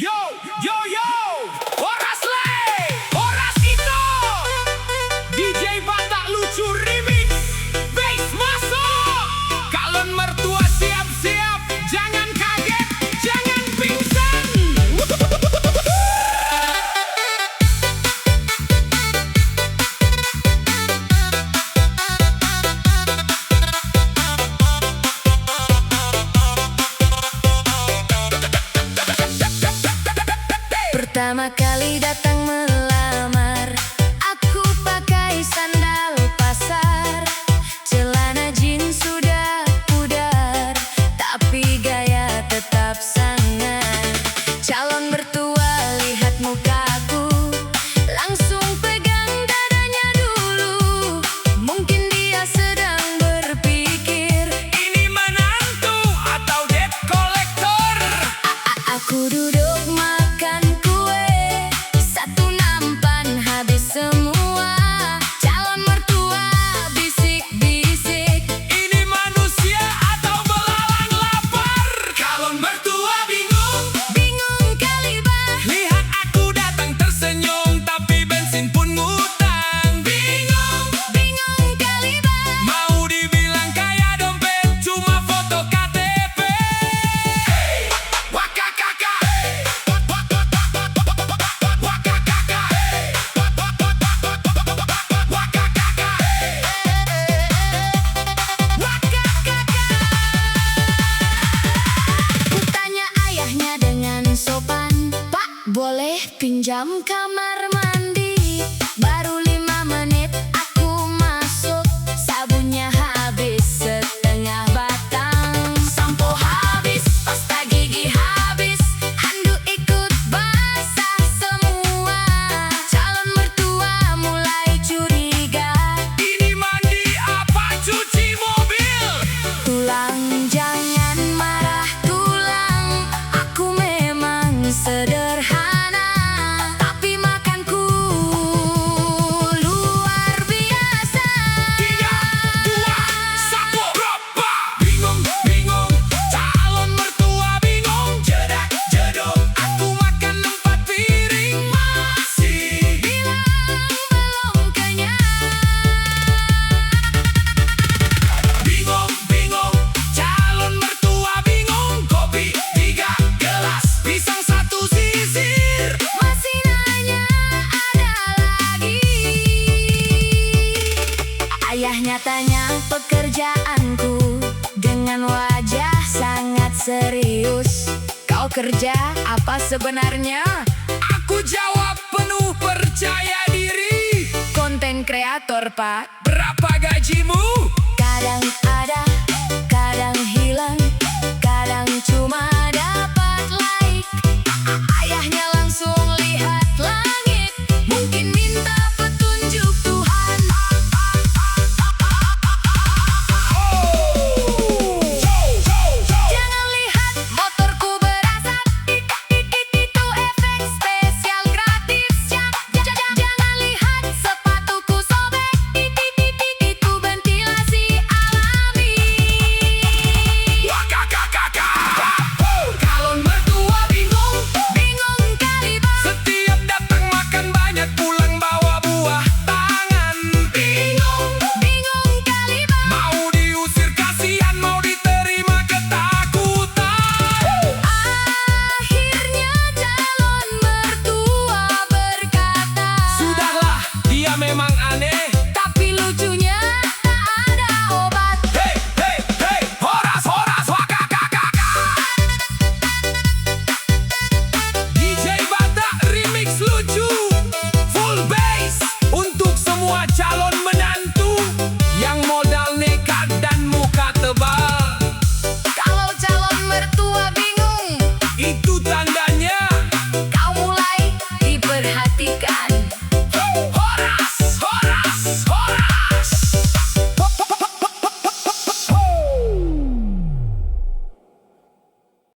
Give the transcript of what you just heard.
Yo, yo, yo, Horas Le, Horas itu DJ Batak Lucu Remix. Bass masuk. Calon mertua siap-siap. Jangan kaget, jangan pingsan. Pertama kali datang melamar, aku pakai sandal pasar. Celana jeans sudah pudar, tapi gaya tetap sangar. Calon mertua lihat mukaku, langsung pegang dadanya dulu. Mungkin dia sedang berpikir, Ini menantu atau debt collector? Aku duduk makan kue, satu nampan habis semua. Calon mertua bisik-bisik, Ini manusia atau belalang lapar? Calon mertua bingung. bingung kali bah. Lihat aku datang tersenyum, tapi bensin pun ngutang. Bingung. Bingung kali bah. Mau dibilang kaya dompet, cuma foto KTP. Wakakaka. Wakakaka. Wakakaka. Ku tanya ayahnya dengan sopan, Pak, boleh pinjam kamar mandi? Baru 5 menit aku masuk, sabunnya habis setengah batang. Sampo habis, pasta gigi habis, handuk ikut basah semua. Calon mertua mulai curiga, Ini mandi apa cuci mobil? tulang jangan marah tulang, aku memang sederhana, tapi makanku luar biasa. 3, 2, 1, berapa? Bingung, bingung. Calon mertua bingung. Jedak, jedong. Aku makan 4 piring masih. Bilang belum kenyang. Bingung, bingung. Calon mertua bingung. Kopi 3 gelas, pisang 1 sisir. Masih nanya ada lagi. Ayahnya tanya pekerjaanku dengan wajah sangat serius. Kau kerja apa sebenarnya? Aku jawab penuh percaya diri. Konten kreator, Pak. Berapa gajimu? Kadang ada, kadang